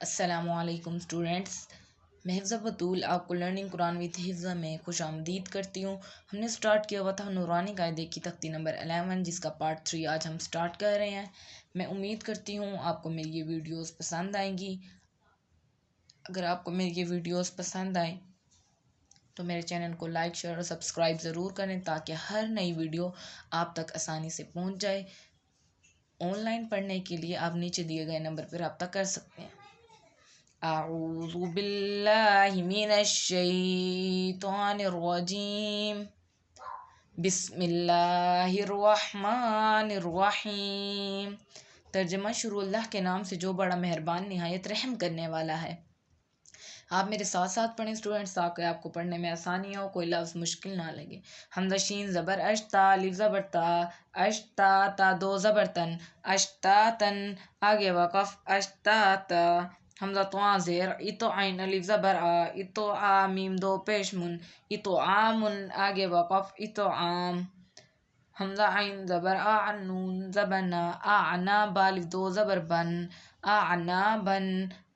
السلام علیکم اسٹوڈینٹس، میں حفظہ بطول آپ کو لرننگ قرآن وتھ حفظہ میں خوش آمدید کرتی ہوں۔ ہم نے سٹارٹ کیا ہوا تھا نورانی قاعدے کی تختی نمبر 11 جس کا پارٹ 3 آج ہم سٹارٹ کر رہے ہیں۔ میں امید کرتی ہوں آپ کو میری یہ ویڈیوز پسند آئیں گی۔ اگر آپ کو میری یہ ویڈیوز پسند آئیں تو میرے چینل کو لائک شیئر اور سبسکرائب ضرور کریں تاکہ ہر نئی ویڈیو آپ تک آسانی سے پہنچ جائے۔ آن لائن پڑھنے کے لیے آپ نیچے دیے گئے نمبر پر رابطہ کر سکتے ہیں۔ اعوذ باللہ من الشیطان الرجیم، بسم اللہ الرحمن الرحیم۔ ترجمہ شروع اللہ کے نام سے جو بڑا مہربان نہایت رحم کرنے والا ہے۔ آپ میرے ساتھ ساتھ پڑھیں اسٹوڈنٹس تاکہ آپ کو پڑھنے میں آسانی ہو، کوئی لفظ مشکل نہ لگے۔ حمزہ شین زبر اشتا، الف زبر تا، اشتا تا دو زبر تن، اشتاتن آگے وقف اشتاتا۔ حمزہ تواں زیر اتو عین الف زبر آ، اتو آ میم دو پیش من، اتو عامن آگے وقف اتو عام۔ حمزہ عین زبر آ نون زبر نا، آنا بالف دو زبر بن، اعنابن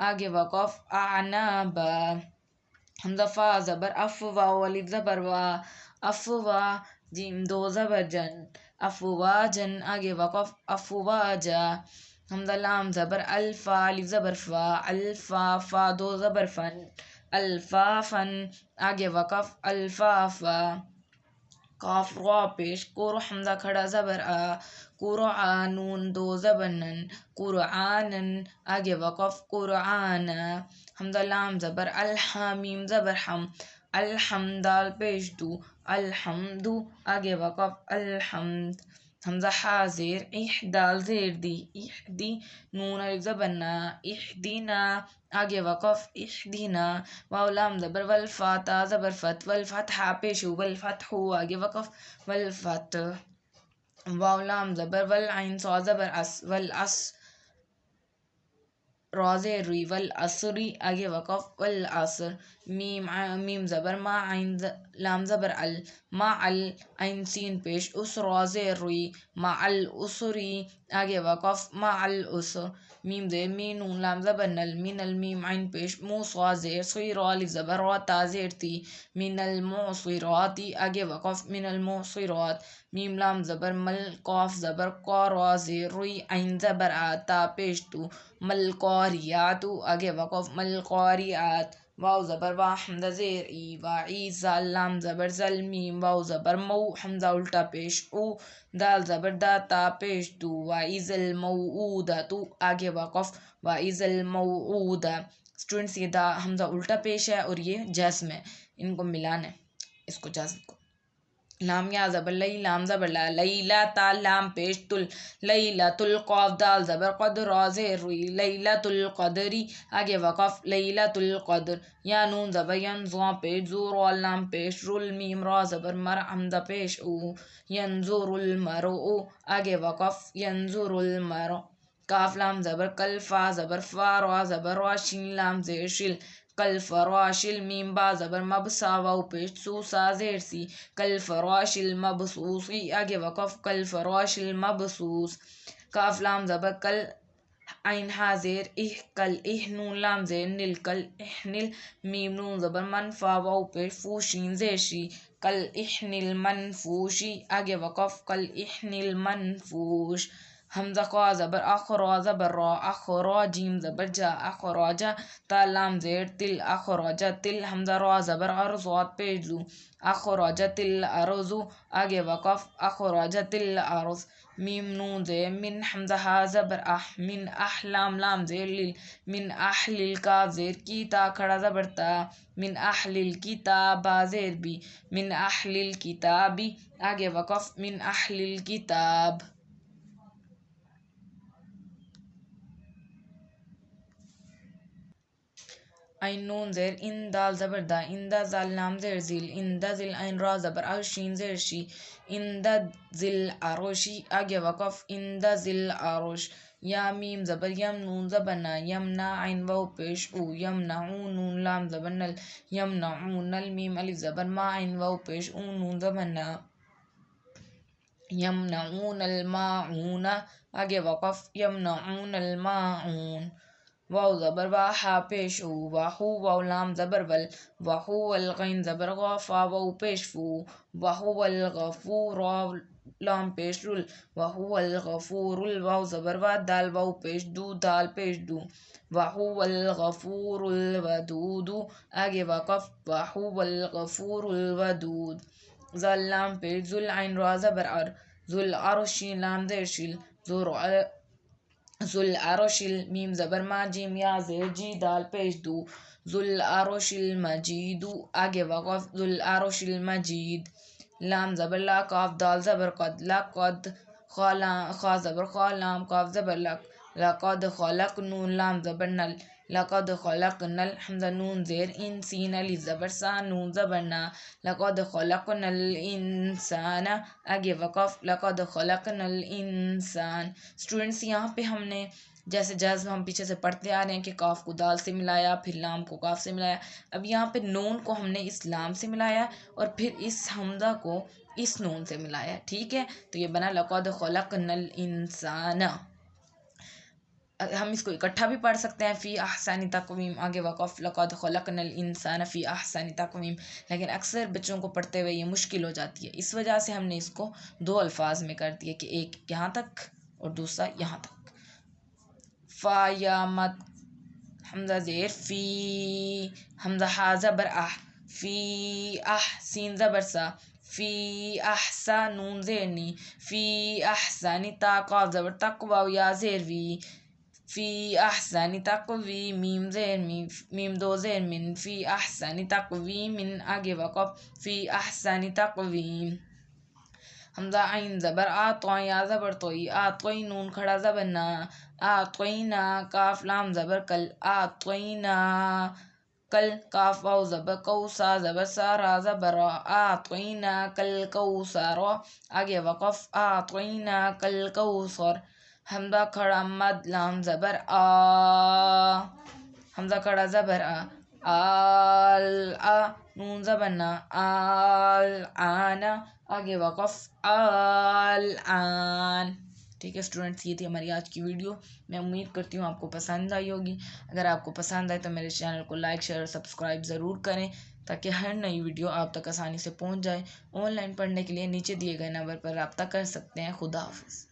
آگے وقف اعنابا۔ حمزہ فا زبر اف واو الف زبر وا، افوا جیم دو زبر جن، افواجن آگے وقف افواجا۔ حمزہ لام زبر الفا الف زبر فا، الفا فا دو زبر فن، الفافن آگے وقف الفافا۔ قاف را پیش قر حمزہ کھڑا زبر آ، قرآ نون دو زبر نن، قرآنن آگے وقف قرآنا۔ حمزہ لام زبر الحا میم زبر حم، الحمدال پیش دو، الحمدو آگے وقف الحمد۔ حمزہ حا زیر اح دال زیر دی، احدی نون الف زبر نا، احدینا آگے وقف احدینا۔ واو لام زبر والفا تا زبر فت، والفتح پیشو، والفتحو آگے وقف والفتح۔ واو لام زبر والعین صا زبر اس، والاس را زیر روی، والاسری آگے وقف والعصر۔ میم زبر ما عین لام زبر ال، ما ال عین سین پیش اس را زیر روی، ما الاسری آگے وقف ما الاسر۔ میم زیر می نون لام زبر نل، من المیم عین پیش مو صا زیر سوی را الف زبر را تا زیر تی، من المعصراتی آگے وقف من المعصرات۔ میم لام زبر مل قاف زبر قا را زیر روی عین زبر آ تا پیش تو، مل قاریاتو آگے وقف مل قاریات۔ واو زبر وا حمزہ زیر ای، واعی زال لام زبر زل میم واو زبر مو حمزہ الٹا پیش او، دال زبر دا تا پیش دو، واعظ الموعودۃ آگے وقف واعظ الموعودہ۔ اسٹوڈنٹس یہ دا حمزہ الٹا پیش ہے اور یہ جزم ہے، ان کو ملانا ہے، اس کو جزم کو۔ لام یا زبر لئی لام زبر لا، لیلا تا لام پیش تل، لیلۃ القاف دال زبر قد را زیر روی، لیلۃ القدری آگے وقف لیلۃ القدر۔ یا نون زبر ین زواں پیش زو را لام پیش رول میم را زبر مر حمزہ پیش او، ینظر المرء آگے وقف ینظر المرء۔ کاف لام زبر کل فا زبر فا را زبر را شین لام زیر شل، کل فراشل میم با زبر مب سا واو پیش سو سا زیر سی، کل فراش المبثوثی آگے وقف کل فراش المبثوث۔ کاف لام زبر کل عین ہا زیر اح، کل اح نون لام زیر نل، کل احنل میم نون زبر من فا واو پیش فو شین زیر شی، کل احن المنفوشی آگے وقف کل احن المنفوش۔ حمزہ خا زبر اخ را زبر را، اخرا جیم زبر جا، اخراجا تا لام زیر تل، اخرجتل حمزہ را زبر ار صاد پیش زو، اخرجت الارض آگے وقف اخرجت الارض۔ میم نون زیر من حمزہ ہا زبر اح، من احلام لام زیر لل، من احل کاف زیر کی تا کھڑا زبر تا، من احل الکتاب با زیر بی، من احل الکتابی آگے وقف من احل الکتاب۔ عین نون زیر ان دال زبر دا، اندا زال لام زیر زیل، اندا زل عین را زبر ار شین زیر شی، اندا زل عرشی آگے وقف اندا زل عرش۔ یا میم زبر یم نون زبر نا، یمنا عین واو پیش او، یمنعون نون لام زبر نل، یمنعون المیم الف زبر ما عین واو پیش او نون زبر نا، یمنعون الماعون آگے وقف یمنعون الماعون۔ واو زبر وا ہا پیش ہو واہو واو لام زبر ول واہو والغین زبر غا فا واو پیش فو واہو والغفور واو لام پیش رل واہو والغفور الواو زبر وا دال واو پیش دو دال پیش دو واہو والغفور الودود آگے وقف واہو والغفور الودود ذل لام پیش ذل عین را زبر ار ذل عرشی لام زیر شل ذل عرش میم زبر ما جیم یا زیر جی دال پیش دو ذل عرش المجید آگے وقف ذل عرش المجید لام زبر لا کاف دال زبر قد لقد خا زبر خا لام کاف زبر لک لقد خلق نون لام زبر نل لقد خلقنا حمزہ نون زیر ان سین علی زبر سا نون زبر نا لقد خلقنا الانسان آگے وقف لقد خلقنا الانسان. اسٹوڈنٹس یہاں پہ ہم نے جیسے جزم ہم پیچھے سے پڑھتے آ رہے ہیں کہ کاف کو دال سے ملایا پھر لام کو کاف سے ملایا. اب یہاں پہ نون کو ہم نے اس لام سے ملایا اور پھر اس حمزہ کو اس نون سے ملایا. ٹھیک ہے، تو یہ بنا لقد خلقنا الانسان. ہم اس کو اکٹھا بھی پڑھ سکتے ہیں فی احسن تقویم آگے وقف لقد خلقنا الانسان فی احسن تقویم، لیکن اکثر بچوں کو پڑھتے ہوئے یہ مشکل ہو جاتی ہے، اس وجہ سے ہم نے اس کو دو الفاظ میں کر دیا کہ ایک یہاں تک اور دوسرا یہاں تک. فا یا مد حمزہ زیر فی حمزہ ہا زبر اح فی اح سین زبر سا فی احسا نون زیر نی فی احسن تا قاف زبر تک واو یا زیر وی فی احسن تقوی میم زیر میم دو زیر من فی احسن تقویم آگے وقف فی احسن تقویم. حمزہ عین زبر آ تو یا زبر توئی آ توئی نون کھڑا زبر نا آ توئی نا کاف لام زبر کل آ توئی نا کل کاف واو زبر کو سا زبر سا را زبر آ توئی نا کل کو سارا آگے وقف آ توئی نا کل کو سر. حمزہ کھڑا مد لام زبر آ حمزہ کھڑا زبر آل آ نون زبر نا آل آنا آگے وقف آل آن. ٹھیک ہے اسٹوڈنٹس، یہ تھی ہماری آج کی ویڈیو. میں امید کرتی ہوں آپ کو پسند آئی ہوگی. اگر آپ کو پسند آئے تو میرے چینل کو لائک شیئر اور سبسکرائب ضرور کریں تاکہ ہر نئی ویڈیو آپ تک آسانی سے پہنچ جائے. آن لائن پڑھنے کے لیے نیچے دیے گئے نمبر پر رابطہ کر سکتے ہیں. خدا حافظ.